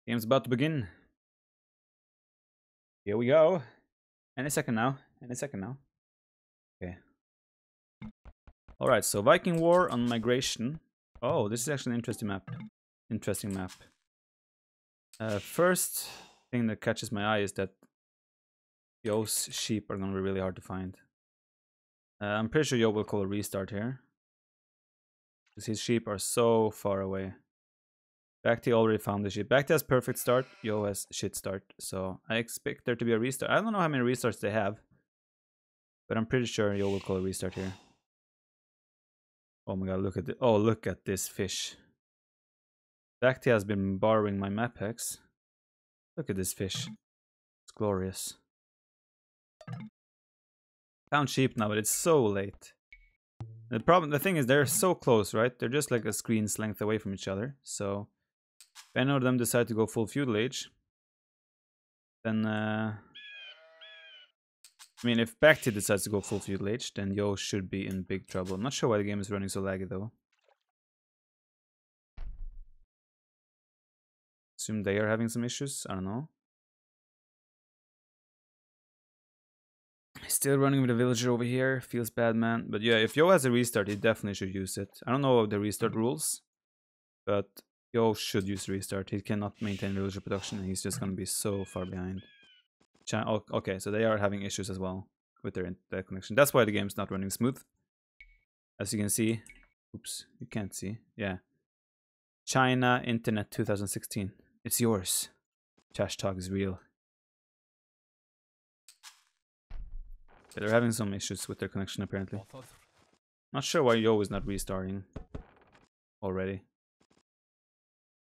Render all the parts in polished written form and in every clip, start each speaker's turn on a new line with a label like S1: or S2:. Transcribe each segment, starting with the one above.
S1: Game's about to begin. Here we go. Any second now. Any second now. Okay. Alright, so Viking War on migration. Oh, this is actually an interesting map. Interesting map. First thing that catches my eye is that Yo's sheep are gonna be really hard to find. I'm pretty sure Yo will call a restart here, because his sheep are so far away. BacT already found the sheep. BacT has perfect start, Yo has shit start. So I expect there to be a restart. I don't know how many restarts they have, but I'm pretty sure Yo will call a restart here. Oh my god, look at it. Oh, look at this fish. BacT has been borrowing my map hacks. Look at this fish. It's glorious. Found sheep now, but it's so late. The thing is, they're so close, right? They're just like a screen's length away from each other. So if any of them decide to go full feudal age, then I mean, if BacT decides to go full feudal age, then Yo should be in big trouble. I'm not sure why the game is running so laggy though. Assume they are having some issues. I don't know. Still running with a villager over here. Feels bad, man. But yeah, if Yo has a restart, he definitely should use it. I don't know the restart rules, but Yo should use restart. He cannot maintain villager production, and he's just gonna be so far behind. Okay, so they are having issues as well with their internet connection. That's why the game's not running smooth. As you can see. Oops, you can't see. Yeah. China Internet 2016. It's yours. Trash talk is real. Yeah, they're having some issues with their connection apparently. Not sure why Yo is not restarting already.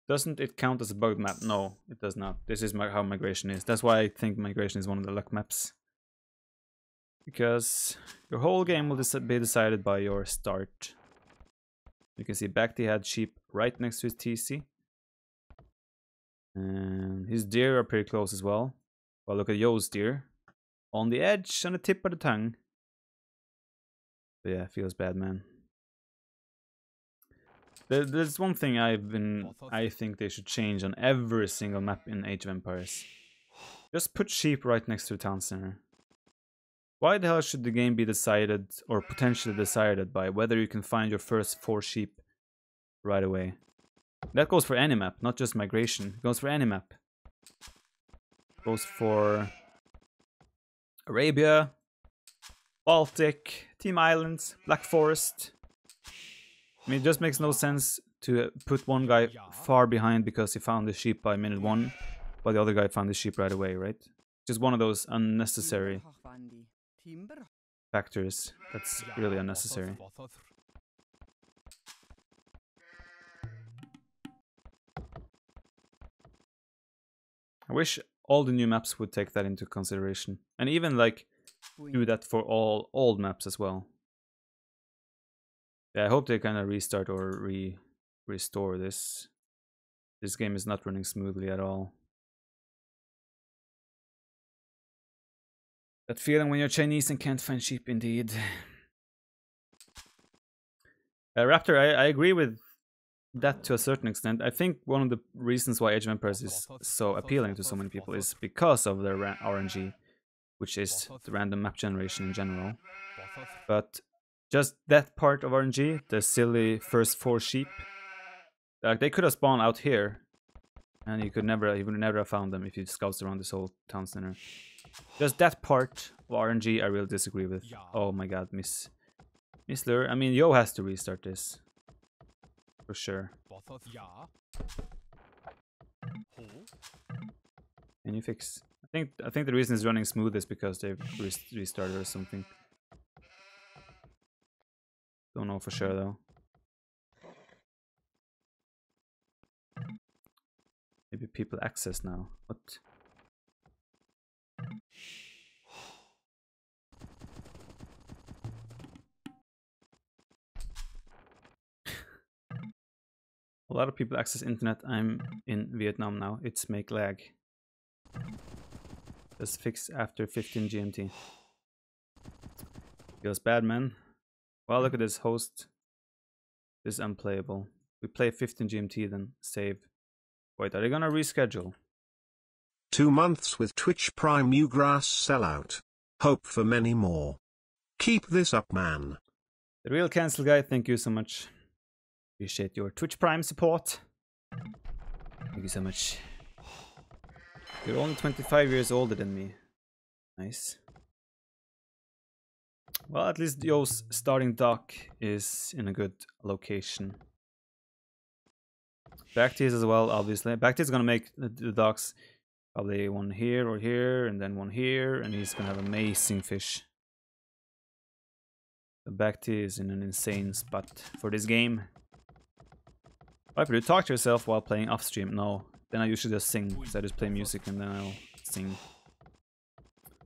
S1: Doesn't it count as a bugged map? No, it does not. This is how migration is. That's why I think migration is one of the luck maps. Because your whole game will be decided by your start. You can see BacT had sheep right next to his TC. And his deer are pretty close as well. Well, look at Yo's deer. On the edge, on the tip of the tongue. But yeah, feels bad, man. There's one thing I think they should change on every single map in Age of Empires. Just put sheep right next to the town center. Why the hell should the game be decided, or potentially decided, by whether you can find your first 4 sheep right away? That goes for any map, not just migration. It goes for any map. It goes for Arabia, Baltic, Team Islands, Black Forest. I mean, it just makes no sense to put one guy far behind because he found the sheep by minute 1, while the other guy found the sheep right away, right? Just one of those unnecessary factors that's really unnecessary. I wish all the new maps would take that into consideration, and even like do that for all old maps as well. Yeah, I hope they kind of restart or restore this. This game is not running smoothly at all. That feeling when you're Chinese and can't find sheep, indeed. Raptor, I agree with that to a certain extent. I think one of the reasons why Age of Empires is so appealing to so many people is because of their RNG, which is the random map generation in general. But just that part of RNG, the silly first 4 sheep, like they could have spawned out here, and you would never have found them if you scouts around this whole town center. Just that part of RNG I really disagree with. Oh my god, Miss Lure. I mean, Yo has to restart this. For sure. Can you fix? I think the reason it's running smooth is because they've restarted or something. Don't know for sure though. Maybe people access now. What? A lot of people access internet. I'm in Vietnam now. It's make lag. Just fix after 15 GMT. Feels bad, man. Well, look at this host. This is unplayable. We play 15 GMT, then save. Wait, are they gonna reschedule?
S2: 2 months with Twitch Prime Newgrass sellout. Hope for many more. Keep this up, man.
S1: The real cancel guy, thank you so much. Appreciate your Twitch Prime support. Thank you so much. You're only 25 years older than me. Nice. Well, at least Yo's starting dock is in a good location. BacT is as well, obviously. BacT is gonna make the docks probably one here or here, and then one here, and he's gonna have amazing fish. The BacT is in an insane spot for this game. Viper, do you talk to yourself while playing off stream? No. Then I usually just sing, because I just play music and then I'll sing.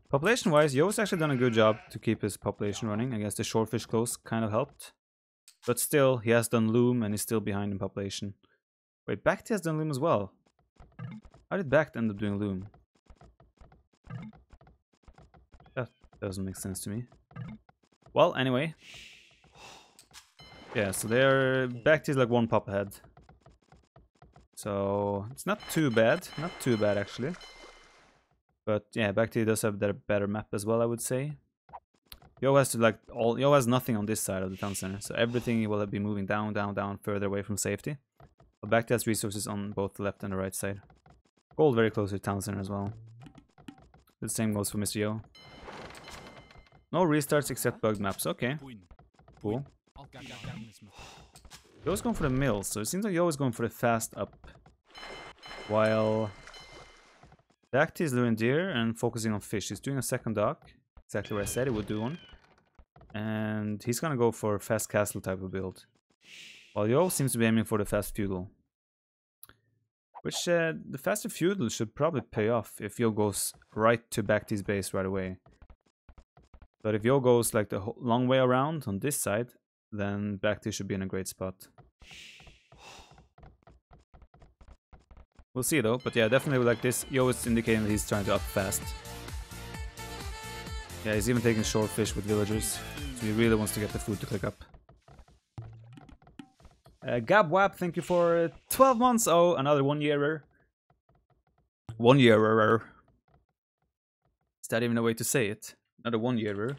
S1: Population wise, Yo's actually done a good job to keep his population running. I guess the shorefish close kind of helped. But still, he has done loom and he's still behind in population. Wait, BacT has done loom as well. How did BacT end up doing loom? That doesn't make sense to me. Well, anyway. Yeah, so BacT is like one pop ahead. So it's not too bad. Not too bad actually. But yeah, BacT does have a better map as well, I would say. Yo has Yo has nothing on this side of the town center, so everything will be moving down, down, down, further away from safety. But BacT has resources on both the left and the right side. Gold very close to the town center as well. The same goes for Mr. Yo. No restarts except bugged maps. Okay. Cool. Yo's going for the mill, so it seems like Yo is going for the fast up. While BacT is luring deer and focusing on fish. He's doing a second dock. Exactly what I said he would do one. And he's gonna go for fast castle type of build. While Yo seems to be aiming for the fast feudal. Which the faster feudal should probably pay off if Yo goes right to BacT's base right away. But if Yo goes like the long way around on this side, then BacT should be in a great spot. We'll see though, but yeah, definitely like this, Yo is indicating that he's trying to up fast. Yeah, he's even taking short fish with villagers, so he really wants to get the food to click up. Gabwap, thank you for 12 months. Oh, another 1 yearer. 1 yearer. Is that even a way to say it? Another 1 yearer.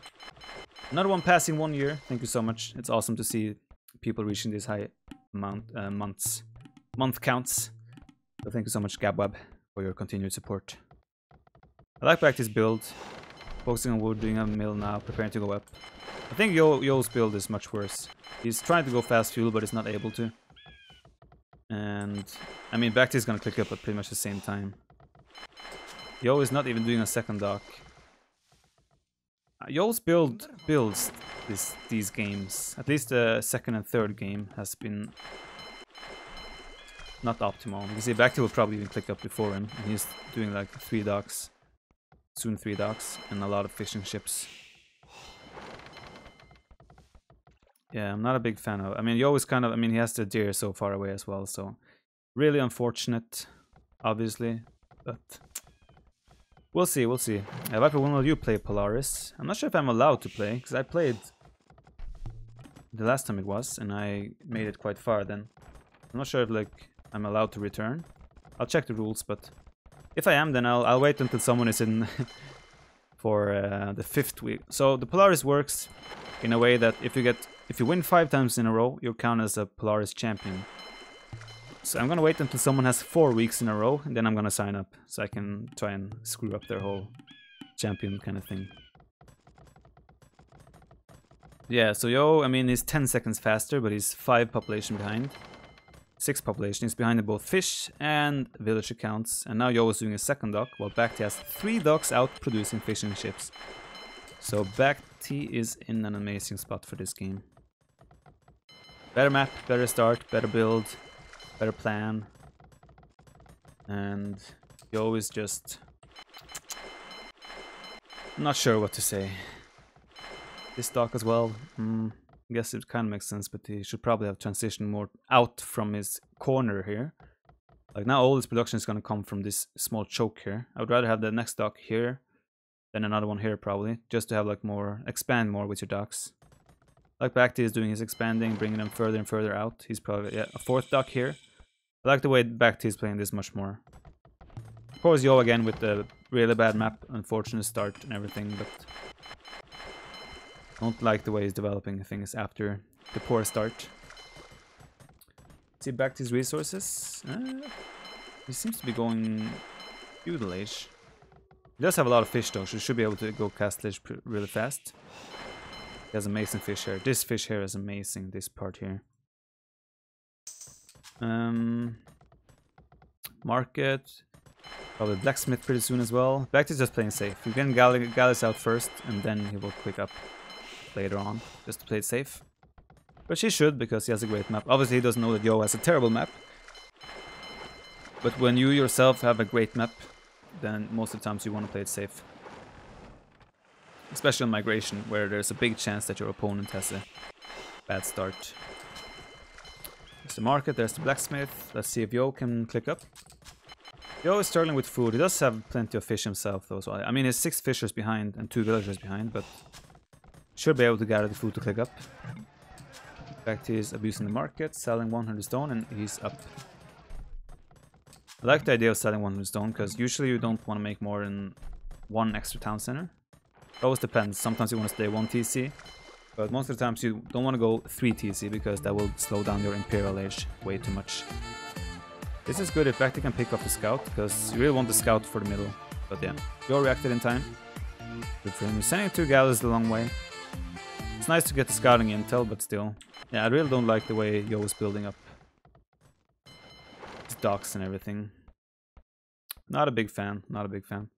S1: Another one passing 1 year. Thank you so much. It's awesome to see people reaching these high month counts. So thank you so much, Gabwab, for your continued support. I like BacT's build. Focusing on wood, doing a mill now, preparing to go up. I think Yo's build is much worse. He's trying to go fast fuel, but he's not able to. And I mean, BacT is gonna click up at pretty much the same time. Yo is not even doing a second dock. Yo's builds these games. At least the second and third game has been not optimal. You can see BacT will probably even click up before him, and he's doing like 3 docks. Soon 3 docks and a lot of fishing ships. Yeah, I'm not a big fan of. I mean, Yo is kind of. I mean, he has the deer so far away as well, so really unfortunate, obviously. But we'll see. We'll see. Viper, when will you play Polaris? I'm not sure if I'm allowed to play because I played the last time it was, and I made it quite far. Then I'm not sure if like I'm allowed to return. I'll check the rules, but if I am, then I'll wait until someone is in for the 5th week. So the Polaris works in a way that if you win 5 times in a row, you count as a Polaris champion. So I'm gonna wait until someone has 4 weeks in a row, and then I'm gonna sign up so I can try and screw up their whole champion kind of thing. Yeah, so Yo, I mean, he's 10 seconds faster, but he's 5 population behind. 6 population. He's behind in both fish and village accounts. And now Yo is doing a second dock, while BacT has 3 docks out producing fishing ships. So BacT is in an amazing spot for this game. Better map, better start, better build, better plan. And Yo is just not sure what to say. This dock as well. I guess it kind of makes sense, but he should probably have transitioned more out from his corner here. Like now all his production is going to come from this small choke here. I would rather have the next dock here than another one here probably, just to have like more, expand more with your docks. Like BacT is doing his expanding, bringing them further and further out. He's probably, yeah, a 4th dock here. I like the way BacT is playing this much more. Of course, Yo again with the really bad map, unfortunate start and everything, but don't like the way he's developing things after the poor start. See BacT's resources. He seems to be going feudal age. He does have a lot of fish though, so he should be able to go castle age really fast. He has amazing fish here. This fish here is amazing, this part here. Market. Probably blacksmith pretty soon as well. BacT is just playing safe. You can Gallus out first, and then he will quick up later on, just to play it safe. But he should, because he has a great map. Obviously he doesn't know that Yo has a terrible map. But when you yourself have a great map, then most of the times you want to play it safe. Especially on migration, where there's a big chance that your opponent has a bad start. There's the market, there's the blacksmith. Let's see if Yo can click up. Yo is struggling with food. He does have plenty of fish himself though, so I mean he's 6 fishers behind and 2 villagers behind, but should be able to gather the food to click up. BacT is abusing the market, selling 100 stone, and he's up. I like the idea of selling 100 stone, because usually you don't want to make more than 1 extra town center. It always depends. Sometimes you want to stay 1 TC, but most of the times you don't want to go 3 TC, because that will slow down your Imperial Age way too much. This is good if BacT can pick up the scout, because you really want the scout for the middle. But yeah, Yo reacted in time. Good for him. He's sending 2 galleys the long way. It's nice to get the scouting intel, but still. Yeah, I really don't like the way Yo is building up his docks and everything. Not a big fan, not a big fan.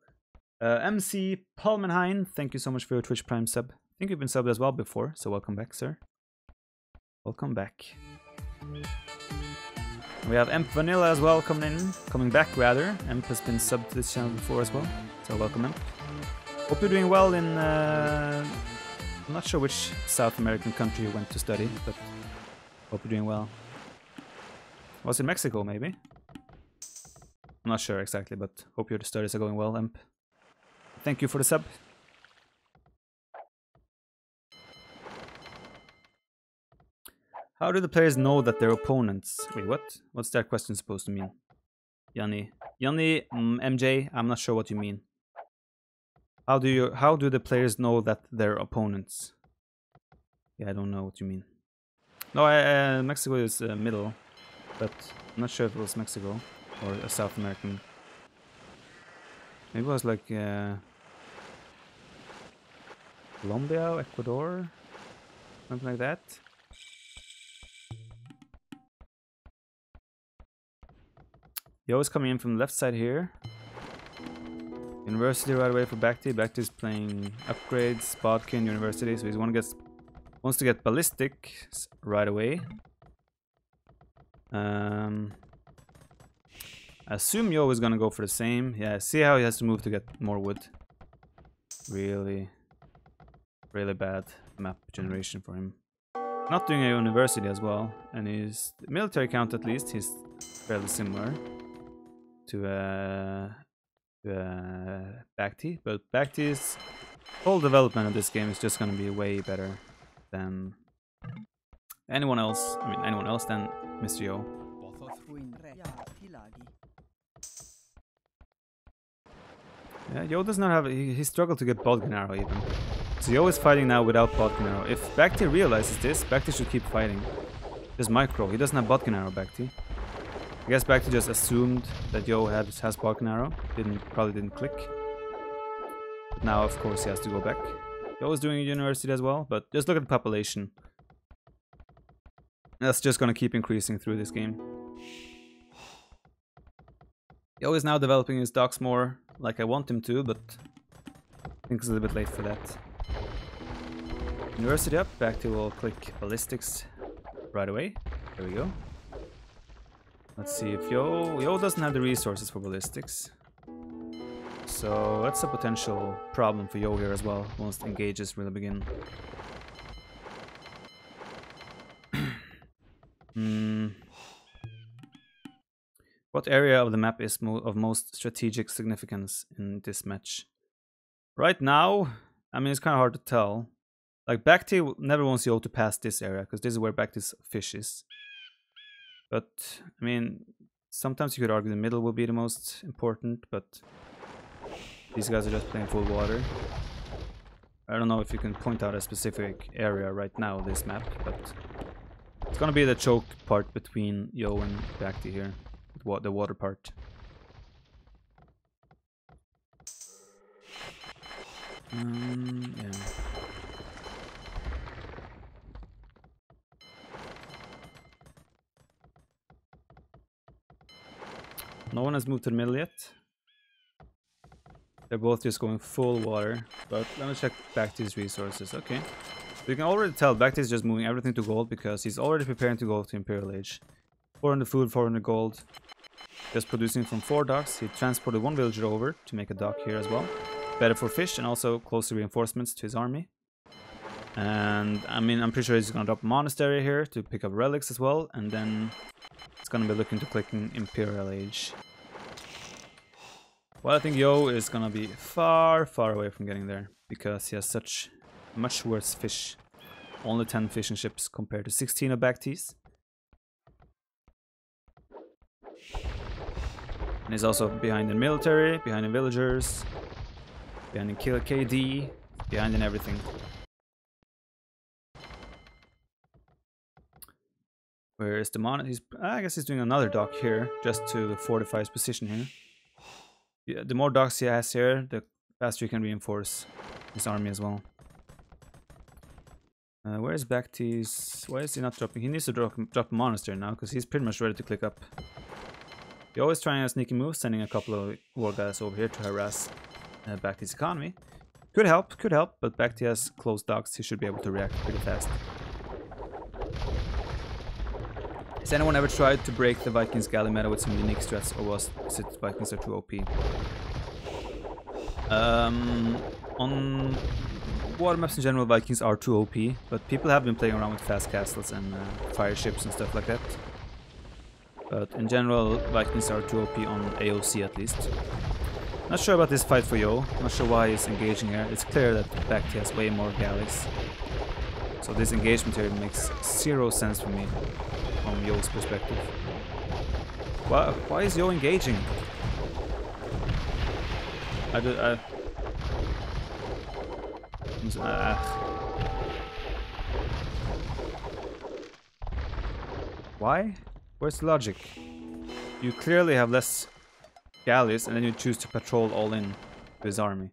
S1: MC Palmenheim, thank you so much for your Twitch Prime sub. I think you've been subbed as well before, so welcome back, sir. Welcome back. We have Emp Vanilla as well coming back rather. Emp has been subbed to this channel before as well, so welcome Emp. Hope you're doing well in, I'm not sure which South American country you went to study, but hope you're doing well. Was it Mexico maybe? I'm not sure exactly, but hope your studies are going well, Emp. Thank you for the sub. How do the players know that their opponents... Wait, what? What's that question supposed to mean? Yanni, MJ, I'm not sure what you mean. How do the players know that their opponents? Yeah, I don't know what you mean. No, Mexico is middle, but I'm not sure if it was Mexico or a South American. Maybe it was like Colombia, Ecuador, something like that. Yo is coming in from the left side here. University right away for BacT. BacT is playing upgrades, Bodkin, University, so he wants to get ballistic right away. I assume Yo is gonna go for the same. Yeah, see how he has to move to get more wood. Really, really bad map generation for him. Not doing a university as well, and his military count at least, he's fairly similar to BacT, but BacT's whole development of this game is just gonna be way better than anyone else. I mean, anyone else than Mr. Yo. Yeah, Yo does not have. He struggled to get Bodkin Arrow even. So Yo is fighting now without Bodkin Arrow. If BacT realizes this, BacT should keep fighting. Just micro. He doesn't have Bodkin Arrow, BacT. I guess BacT just assumed that Yo has Bodkin Arrow. Probably didn't click. But now, of course, he has to go back. Yo is doing a university as well, but just look at the population. That's just gonna keep increasing through this game. Yo is now developing his docks more like I want him to, but I think it's a little bit late for that. University up, BacT will click ballistics right away. There we go. Let's see if Yo doesn't have the resources for ballistics. So that's a potential problem for Yo here as well, once the engages really begin. What area of the map is of most strategic significance in this match? Right now, I mean, it's kind of hard to tell. Like, BacT never wants Yo to pass this area, because this is where BacT's fish is. But, I mean, Sometimes you could argue the middle will be the most important, but these guys are just playing full water. I don't know if you can point out a specific area right now, this map, but it's gonna be the choke part between Yo and BacT here, the water part. Yeah. No one has moved to the middle yet. They're both just going full water, but let me check BacT's resources. Okay. So you can already tell BacT is just moving everything to gold because he's already preparing to go to Imperial Age. 400 food, 400 gold. Just producing from 4 docks. He transported 1 villager over to make a dock here as well. Better for fish and also closer reinforcements to his army. And I mean, I'm pretty sure he's gonna drop a monastery here to pick up relics as well, and then it's gonna be looking to clicking Imperial Age. Well, I think Yo is gonna be far, far away from getting there because he has such much worse fish. Only 10 fishing ships compared to 16 of BacT's. And he's also behind in military, behind in villagers, behind in kill KD, behind in everything. Where is the mon? I guess he's doing another dock here, just to fortify his position here. Yeah, the more docks he has here, the faster he can reinforce his army as well. Where is BacT's? Why is he not dropping? He needs to drop a monastery now, because he's pretty much ready to click up. He's always trying a sneaky move, sending a couple of war guys over here to harass BacT's economy. Could help, but BacT has closed docks, he should be able to react pretty fast. Has anyone ever tried to break the Vikings galley meta with some unique strats, or is it Vikings are too OP? On water maps in general, Vikings are too OP, but people have been playing around with fast castles and fire ships and stuff like that. But in general, Vikings are too OP on AOC at least. Not sure about this fight for Yo, not sure why he's engaging here. It's clear that BacT has way more galleys. So this engagement here makes zero sense for me from Yo's perspective. Why is Yo engaging? Why? Where's the logic? You clearly have less galleys and then you choose to patrol all in to his army.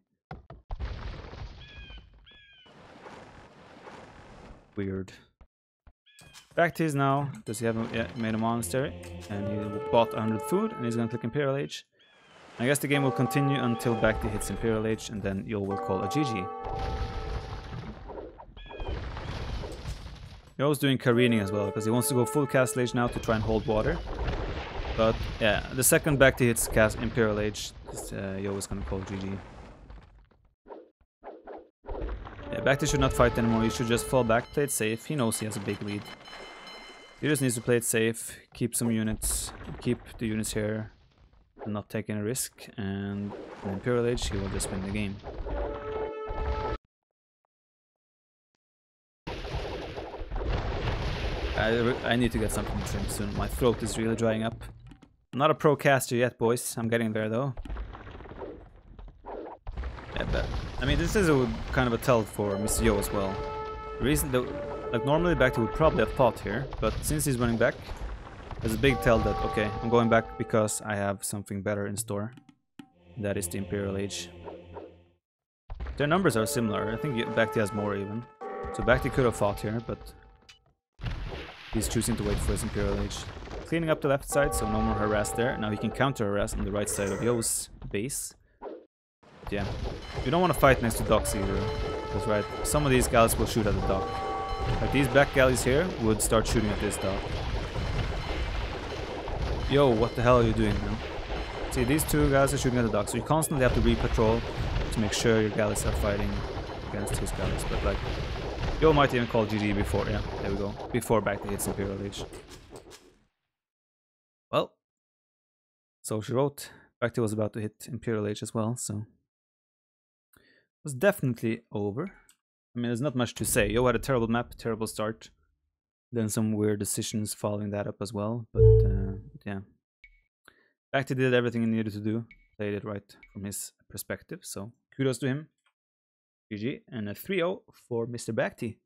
S1: Weird. BacT is now, does he have made a monastery, and he bought 100 food, and he's gonna click Imperial Age. I guess the game will continue until BacT hits Imperial Age, and then Yo will call a GG. Yo's doing careening as well, because he wants to go full Castle Age now to try and hold water. But yeah, the second BacT hits Imperial Age, Yo is gonna call GG. Yeah, BacT should not fight anymore, he should just fall back, play it safe, he knows he has a big lead. He just needs to play it safe, keep some units, keep the units here, and not take any risk, and in Imperial Age he will just win the game. I need to get something to drink soon, my throat is really drying up. I'm not a pro caster yet, boys, I'm getting there though. Yeah, but I mean, this is kind of a tell for Mr. Yo as well. The reason that, like, normally BacT would probably have fought here, but since he's running back, there's a big tell that, okay, I'm going back because I have something better in store. That is the Imperial Age. Their numbers are similar, I think BacT has more even. So BacT could have fought here, but he's choosing to wait for his Imperial Age. Cleaning up the left side, so no more harass there. Now he can counter harass on the right side of Yo's base. But yeah, you don't want to fight next to docks either. Because right, some of these galleys will shoot at the dock. Like these back galleys here would start shooting at this dock. Yo, what the hell are you doing, man? See, these two guys are shooting at the dock, so you constantly have to re-patrol to make sure your galleys are fighting against his galleys. But like, Yo might even call GG before, yeah, there we go, before BacT hits Imperial Age. Well, so she wrote, BacT was about to hit Imperial Age as well, so it was definitely over. I mean, there's not much to say. Yo had a terrible map, terrible start, then some weird decisions following that up as well, but yeah. BacT did everything he needed to do. Played it right from his perspective. So kudos to him. GG. And a 3-0 for Mr. BacT.